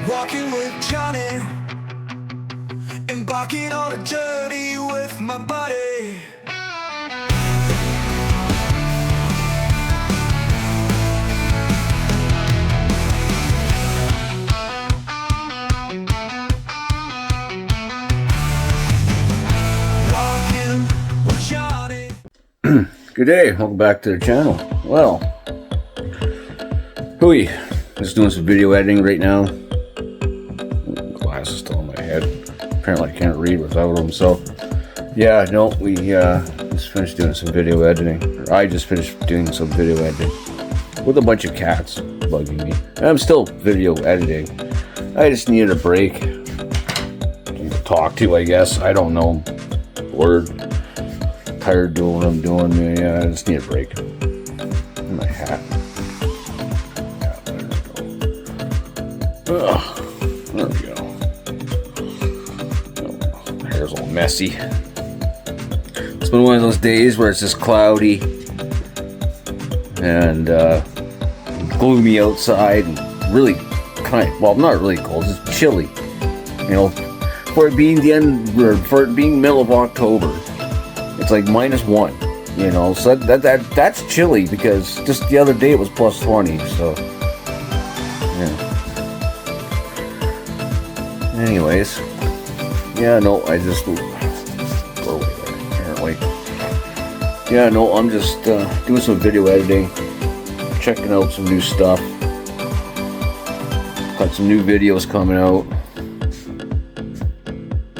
Walking with Johnny, embarking on a journey with my buddy. Walking with Johnny. Good day, welcome back to the channel. Well, hooey, just doing some video editing right now. Glasses still on my head. Apparently I can't read without them, so yeah, no, we just finished doing some video editing. Or I just finished doing some video editing with a bunch of cats bugging me. And I'm still video editing. I just needed a break to talk to, I guess. I don't know. Word. Tired doing what I'm doing. Yeah, I just need a break. And my hat. Yeah, there we go. Ugh, there we go. Oh, my hair's all messy. It's been one of those days where it's just cloudy and gloomy outside and really well, not really cold, it's chilly. You know, for it being the end, or for it being middle of October. It's like -1, you know, so that's chilly because just the other day it was +20, so yeah. Anyways, yeah, no, I just go away there, apparently. Yeah, no, I'm just doing some video editing, checking out some new stuff. Got some new videos coming out.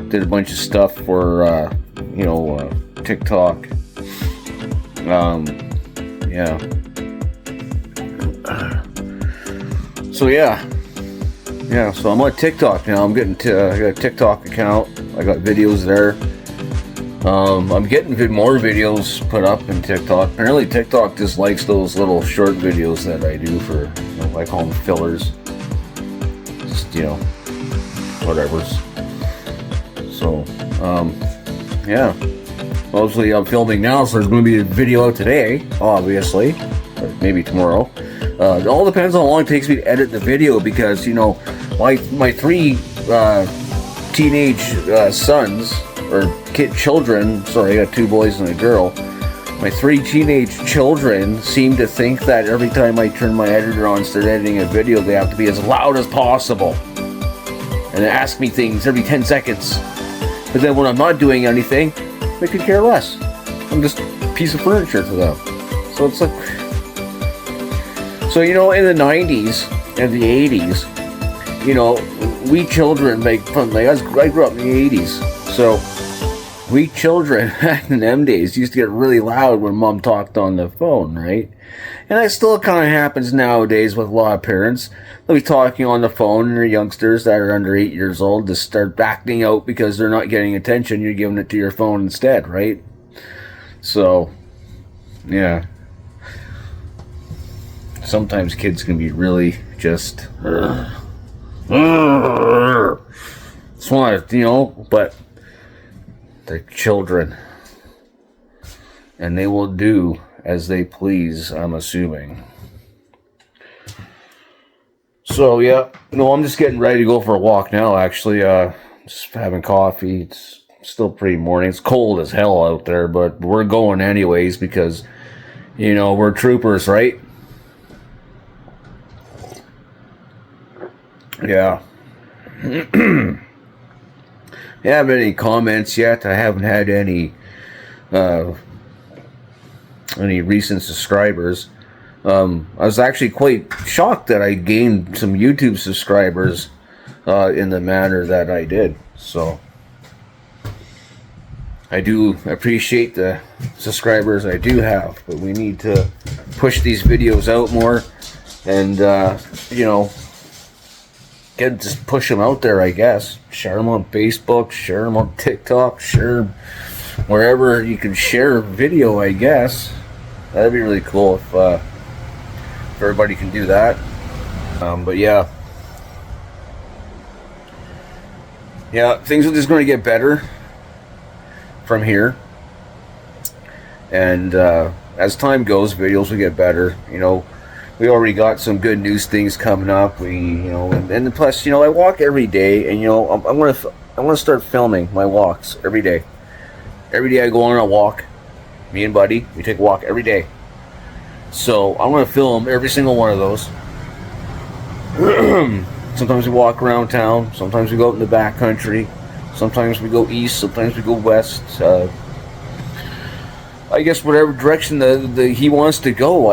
Did a bunch of stuff for you know, TikTok. Yeah. So yeah, so I'm on TikTok now. I'm getting to, I got a TikTok account. I got videos there. I'm getting more videos put up in TikTok. Apparently TikTok just likes those little short videos that I do for, you know, I call them fillers. Just, you know, whatever's. So, yeah. Mostly I'm filming now, so there's going to be a video out today, obviously, or maybe tomorrow. It all depends on how long it takes me to edit the video, because, you know, my three teenage sons, or children, sorry, I got 2 boys and a girl. My 3 teenage children seem to think that every time I turn my editor on and start editing a video, they have to be as loud as possible. And they ask me things every 10 seconds. But then when I'm not doing anything, they could care less. I'm just a piece of furniture to them. So it's like, so, you know, in the 90s and the 80s, you know, we children, I grew up in the 80s, so we children in them days used to get really loud when mom talked on the phone, right? And that still kind of happens nowadays with a lot of parents. They'll be talking on the phone, and their youngsters that are under 8 years old just start acting out because they're not getting attention. You're giving it to your phone instead, right? So, yeah. Sometimes kids can be really just... Just want to, you know, but they're children. And they will do as they please, I'm assuming. So yeah, no, I'm just getting ready to go for a walk now, actually. Just having coffee. It's still pretty morning. It's cold as hell out there, but we're going anyways because, you know, we're troopers, right? Yeah. You haven't any comments yet. I haven't had any recent subscribers. I was actually quite shocked that I gained some YouTube subscribers in the manner that I did. So I do appreciate the subscribers I do have, but we need to push these videos out more and you know, just push them out there, I guess. Share them on Facebook, share them on TikTok, share them wherever you can share video, I guess. That'd be really cool if everybody can do that. But yeah, things are just going to get better from here. And as time goes, videos will get better. You know, we already got some good news things coming up. And plus, I walk every day, and I want to start filming my walks every day. Every day I go on a walk. Me and Buddy, we take a walk every day. So I'm going to film every single one of those. Sometimes we walk around town. Sometimes we go out in the back country. Sometimes we go east. Sometimes we go west. I guess whatever direction he wants to go.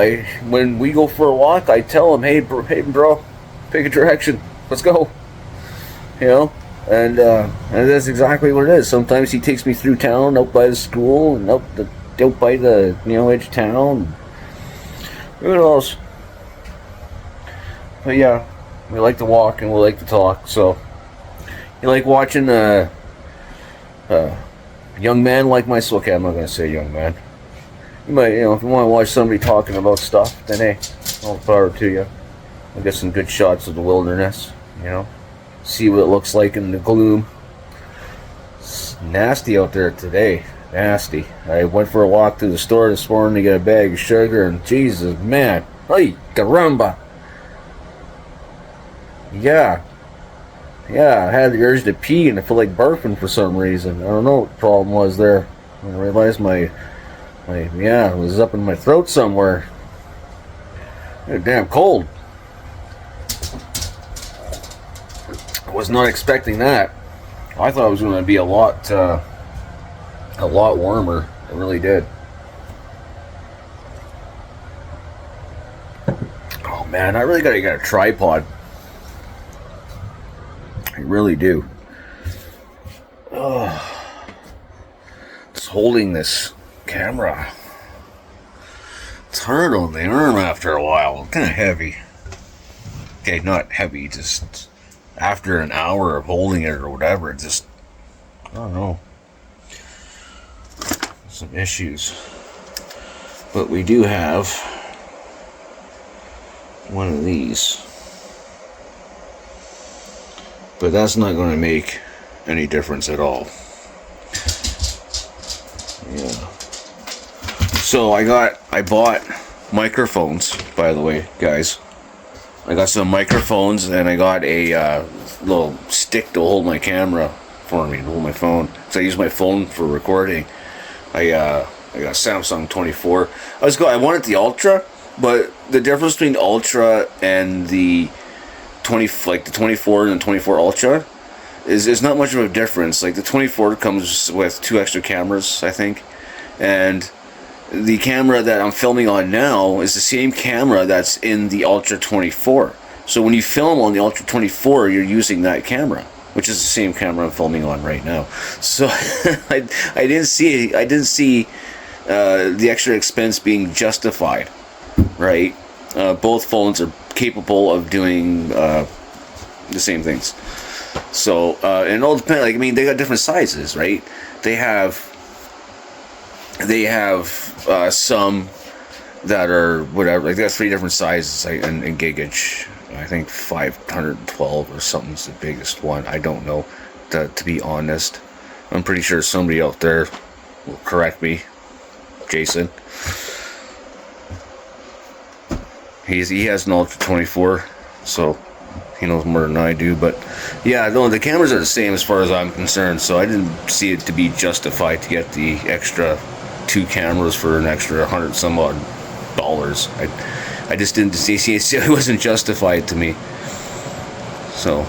When we go for a walk, I tell him, hey bro, pick a direction. Let's go. And that's exactly what it is. Sometimes he takes me through town, out by the school, and out by the edge of town. Who knows? But yeah, we like to walk and we like to talk. So you like watching young man like myself? Okay, I'm not gonna say young man. You might, if you want to watch somebody talking about stuff, then hey, all power to you. I'll get some good shots of the wilderness. See what it looks like in the gloom. It's nasty out there today. Nasty. I went for a walk to the store this morning to get a bag of sugar, and Jesus, man, hey, caramba. Yeah, I had the urge to pee, and I feel like barfing for some reason. I don't know what the problem was there. I realized it was up in my throat somewhere. It was damn cold. I was not expecting that. I thought it was going to be a lot warmer. It really did. Oh man, I really gotta get a tripod. I really do. Just holding this camera. It's hard on the arm after a while. It's kind of heavy. Okay, not heavy, just after an hour of holding it or whatever, it just, I don't know. Some issues. But we do have one of these. But that's not going to make any difference at all. Yeah. So I bought microphones, by the way, guys. I got some microphones, and I got a little stick to hold my camera for me, to hold my phone. So I use my phone for recording. I got Samsung 24. I wanted the Ultra, but the difference between the Ultra and the the 24 and the 24 Ultra is not much of a difference. Like the 24 comes with 2 extra cameras, I think, and the camera that I'm filming on now is the same camera that's in the Ultra 24. So when you film on the Ultra 24, you're using that camera, which is the same camera I'm filming on right now. So I didn't see the extra expense being justified, right? Both phones are capable of doing the same things. So and it all depends. They got different sizes, right? They have some that are whatever. They got 3 different sizes in gigage. I think 512 or something's the biggest one. I don't know, to be honest. I'm pretty sure somebody out there will correct me. Jason. He has an Ultra 24, so he knows more than I do. But yeah, no, the cameras are the same as far as I'm concerned, so I didn't see it to be justified to get the extra 2 cameras for an extra $100 some odd. I just didn't see it wasn't justified to me. So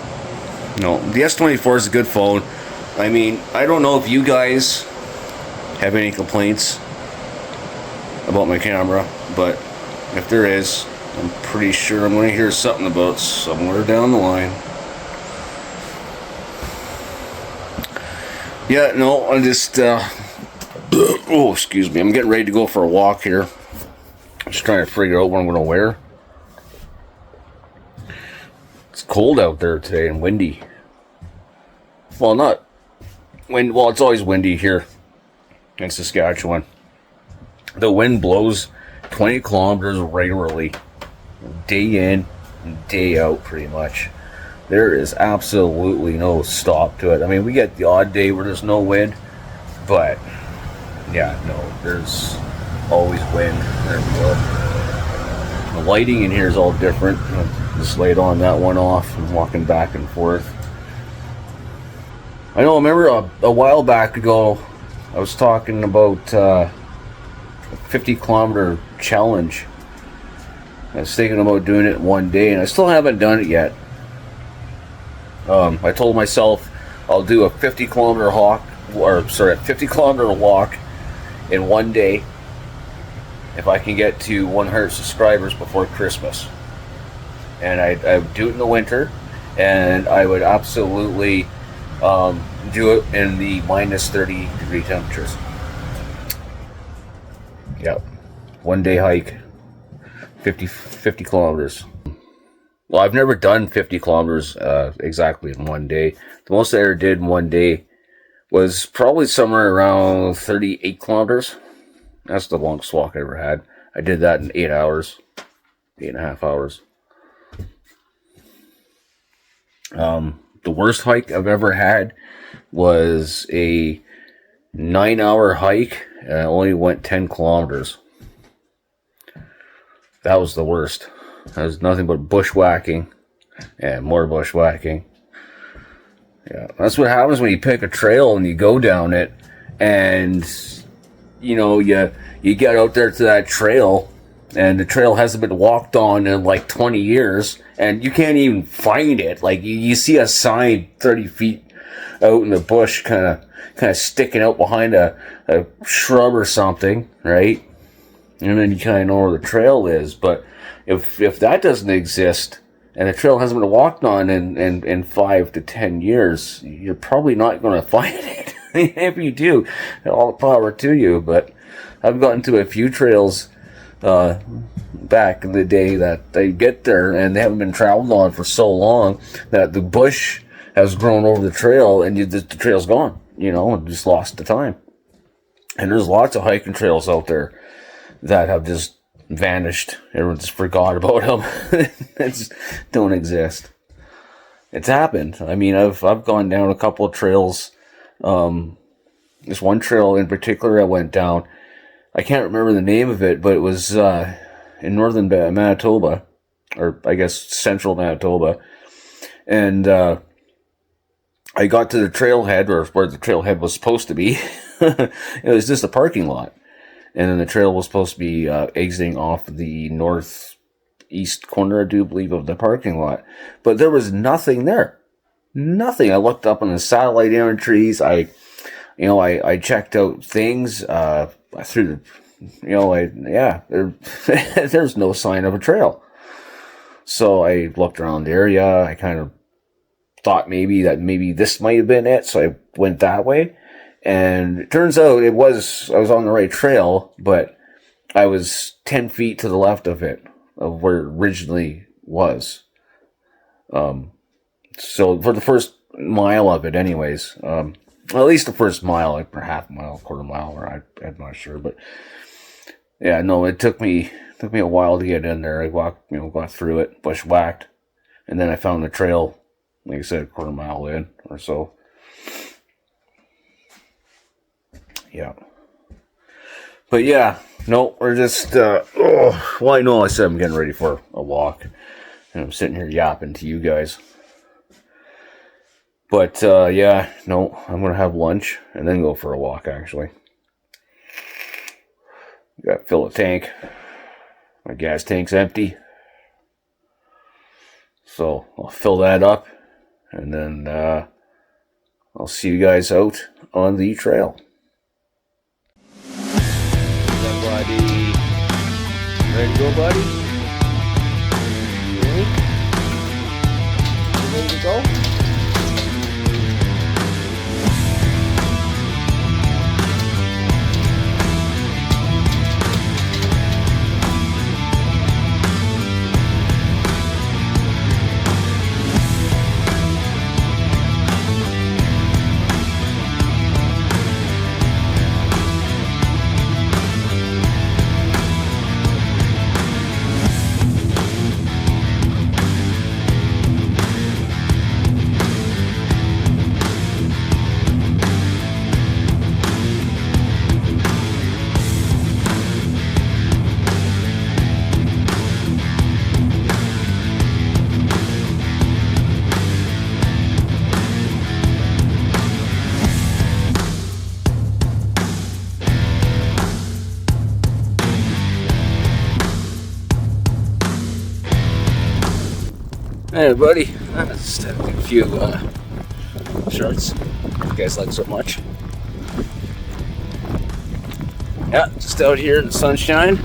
no, the S24 is a good phone. I don't know if you guys have any complaints about my camera, but if there is, I'm pretty sure I'm going to hear something about somewhere down the line. Yeah, no, I'm just oh, excuse me, I'm getting ready to go for a walk here. Just trying to figure out what I'm going to wear. It's cold out there today and windy. Well, it's always windy here in Saskatchewan. The wind blows 20 kilometers regularly, day in and day out, pretty much. There is absolutely no stop to it. We get the odd day where there's no wind, but yeah, no, there's always wind everywhere. The lighting in here is all different. I just laid on that one off and walking back and forth. I remember a while back ago, I was talking about a 50-kilometer challenge. I was thinking about doing it one day, and I still haven't done it yet. I told myself I'll do a 50-kilometer walk in one day if I can get to 100 subscribers before Christmas. And I would do it in the winter, and I would absolutely do it in the minus 30 degree temperatures. Yep. One day hike. 50 kilometers. Well, I've never done 50 kilometers exactly in one day. The most I ever did in one day was probably somewhere around 38 kilometers. That's the longest walk I ever had. I did that in 8 hours. 8.5 hours. The worst hike I've ever had was a 9-hour hike, and I only went 10 kilometers. That was the worst. That was nothing but bushwhacking and more bushwhacking. Yeah, that's what happens when you pick a trail and you go down it, and you get out there to that trail, and the trail hasn't been walked on in like 20 years, and you can't even find it. Like you see a sign 30 feet out in the bush, kind of sticking out behind a shrub or something, right? And then you kind of know where the trail is. But if that doesn't exist, and the trail hasn't been walked on in 5 to 10 years, you're probably not going to find it. If you do, all the power to you. But I've gotten to a few trails back in the day that they get there and they haven't been traveled on for so long that the bush has grown over the trail, and the trail's gone, and just lost the time. And there's lots of hiking trails out there that have just vanished. Everyone just forgot about them. They just don't exist. It's happened. I mean, I've gone down a couple of trails. This one trail in particular I went down. I can't remember the name of it, but it was in northern Manitoba, or I guess central Manitoba. And I got to the trailhead, or where the trailhead was supposed to be. It was just a parking lot. And then the trail was supposed to be exiting off the northeast corner, I do believe, of the parking lot. But there was nothing there. Nothing. I looked up on the satellite imageries. I checked out things through the, there's no sign of a trail. So I looked around the area. I kind of thought maybe this might have been it. So I went that way. And it turns out I was on the right trail, but I was 10 feet to the left of it, of where it originally was. So for the first mile of it anyways, at least the first mile, like for half a mile, quarter mile, or I'm not sure, but yeah, no, it took me a while to get in there. I got through it, bushwhacked, and then I found the trail, like I said, a quarter mile in or so. Yeah. But yeah, no, we're just, well, I know I said I'm getting ready for a walk, and I'm sitting here yapping to you guys. But, yeah, no, I'm going to have lunch and then go for a walk, actually. Got to fill a tank. My gas tank's empty. So, I'll fill that up, and then, I'll see you guys out on the trail. Buddy, ready to go, buddy? Ready to go? Hey everybody, just a few shirts you guys like so much. Yeah, just out here in the sunshine.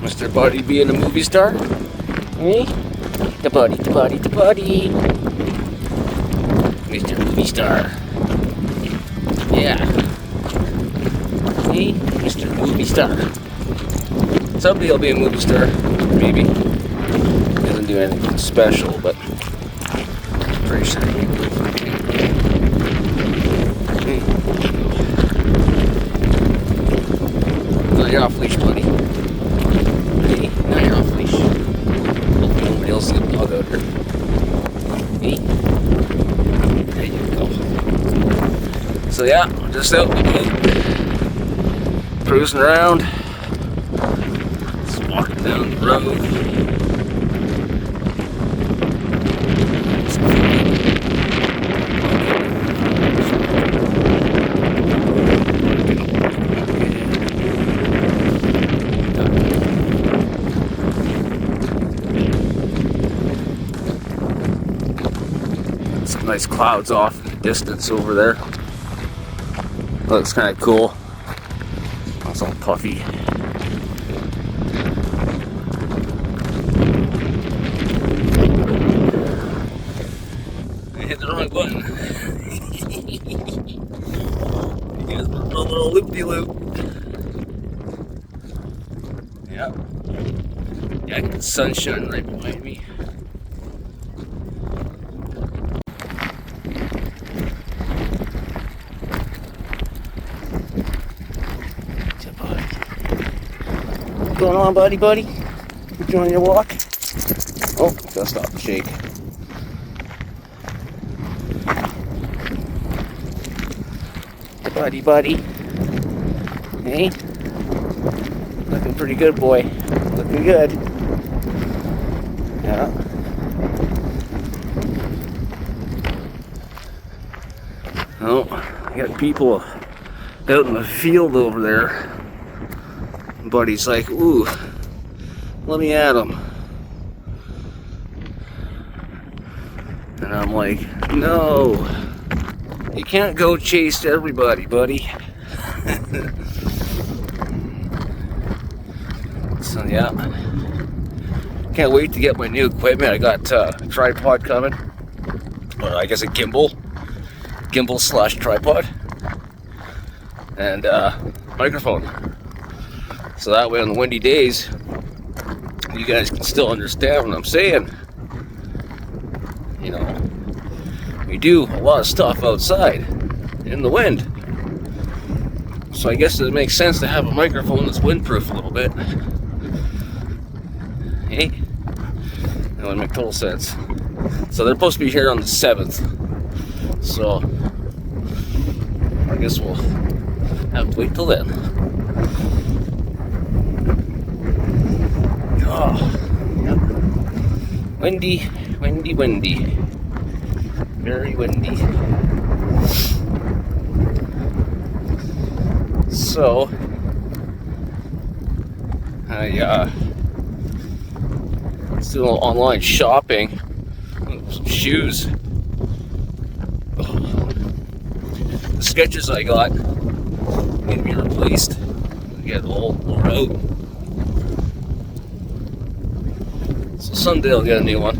Mr. Buddy being a movie star. Hey? The buddy. Mr. Movie Star. Yeah. Hey, Mr. Movie Star. Someday he'll be a movie star, maybe. Doesn't do anything special, but pretty sure he will. Hey. No, you're off leash, buddy. Hey, now you're off leash. Hope nobody else is gonna dog out here. Hey. There you go. So yeah, just out in the boat, cruising around, just walking down the road. Some nice clouds off in the distance over there. Looks kind of cool. It's all puffy. I hit the wrong button. You guys were a little loop-de-loop. Yeah. Yeah, I got the sunshine right behind me. What's going on, buddy? You enjoying your walk? Oh, gotta stop and shake. Buddy. Hey? Looking pretty good, boy. Looking good. Yeah. Oh, I got people out in the field over there. Buddy's like, ooh, let me at him. And I'm like, no, you can't go chase everybody, buddy. So yeah, can't wait to get my new equipment. I got a tripod coming, or I guess a gimbal / tripod, and microphone. So that way on the windy days, you guys can still understand what I'm saying. You know, we do a lot of stuff outside in the wind. So I guess it makes sense to have a microphone that's windproof a little bit. Hey? That would make total sense. So they're supposed to be here on the 7th. So I guess we'll have to wait till then. Oh, yep. Windy. Very windy. So, I was doing a little online shopping. Some shoes. Oh. The Skechers I got need to be replaced. Get old, wore out. So someday I'll get a new one.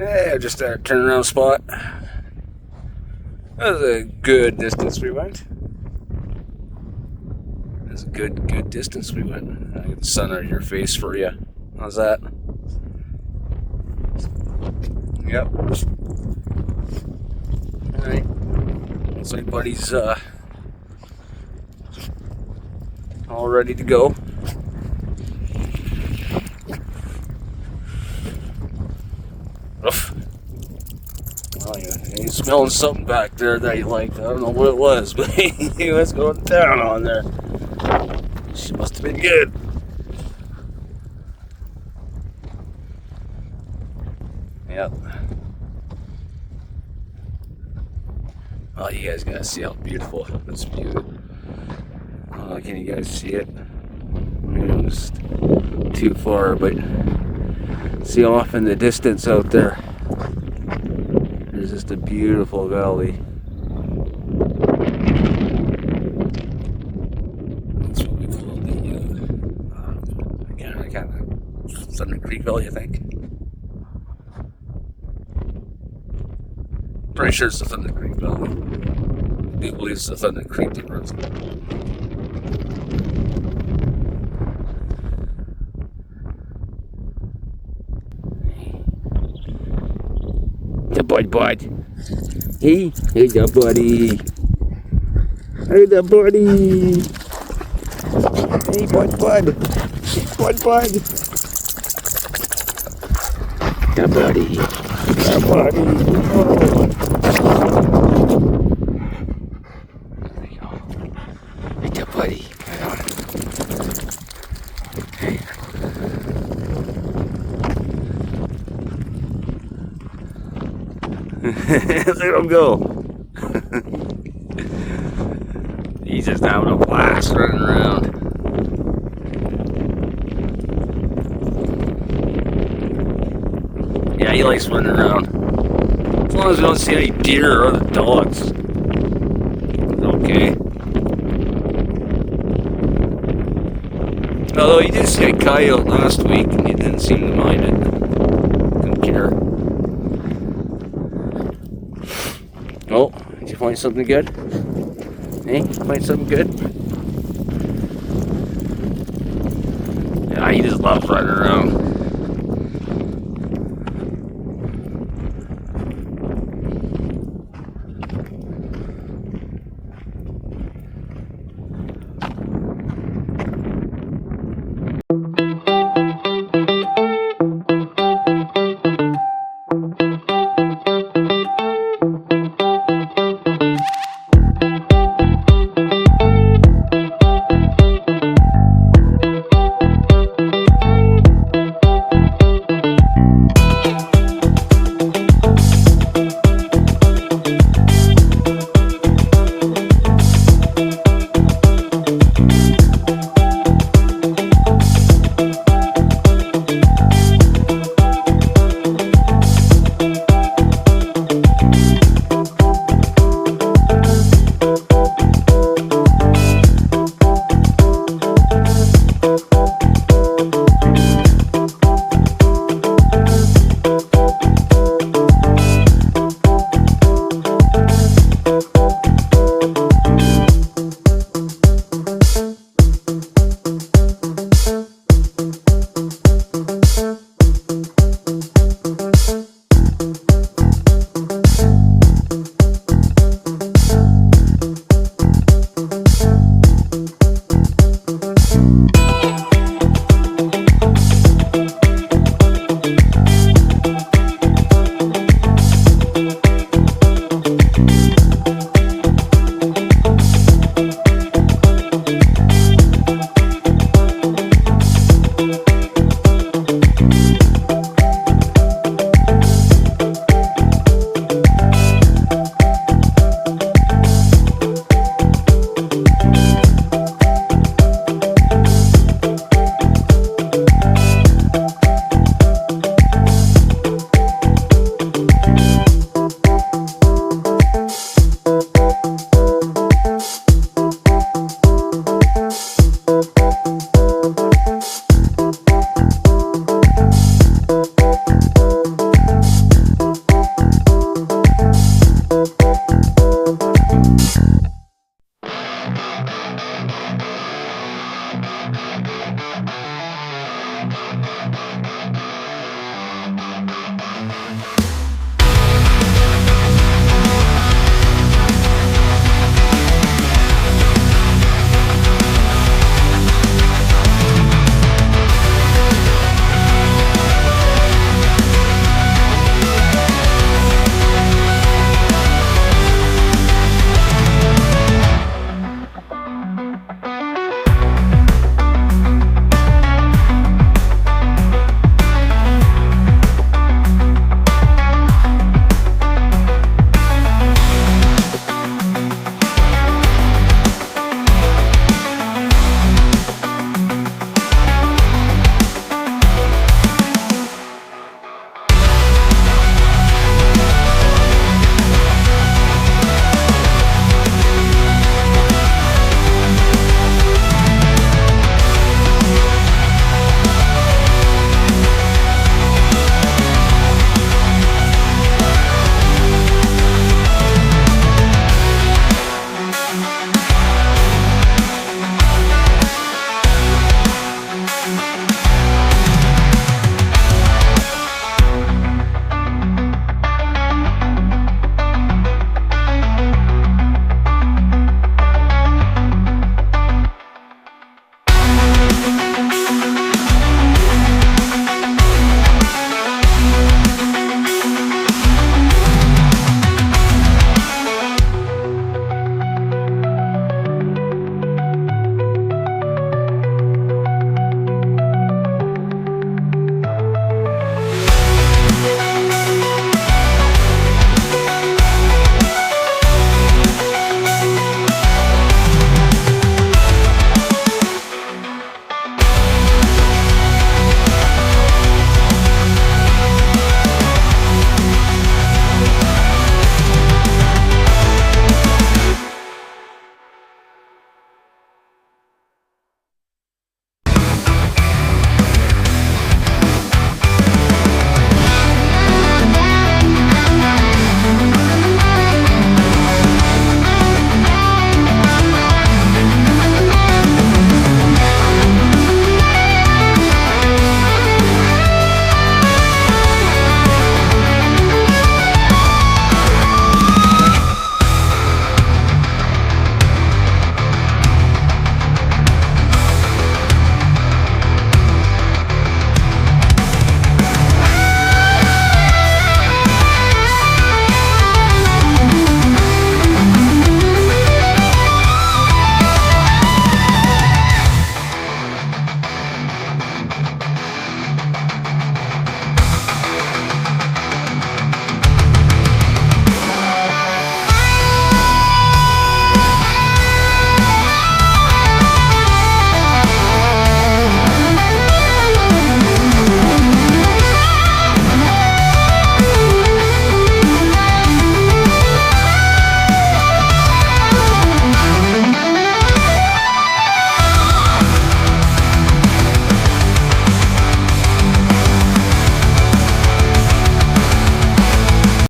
Yeah, just our turnaround spot. That was a good distance we went. That's a good distance we went. I get the sun out of your face for you. How's that? Yep. Alright. Looks like Buddy's all ready to go. Oof. Oh, he's smelling something back there that he liked. I don't know what it was, but he was going down on there. She must have been good. Yep. Oh, you guys gotta see how beautiful this view is. Oh, can you guys see it? Maybe just too far, but see off in the distance out there. There's just a beautiful valley. That's what we call the again, kind of Thunder Creek Valley, I think. Pretty sure it's the Thunder Creek Valley. I do believe it's the Thunder Creek that runs. The bud. Hey the buddy. Hey the buddy. Hey bud. The buddy. Oh. There you go. Hey the buddy. Let him go. He's just having a blast running around. Yeah, he likes running around. As long as we don't see any deer or other dogs. It's okay. Although he did see a coyote last week and he didn't seem to mind it. Didn't care. Oh, did you find something good? Hey, find something good? Yeah, he just loves running around.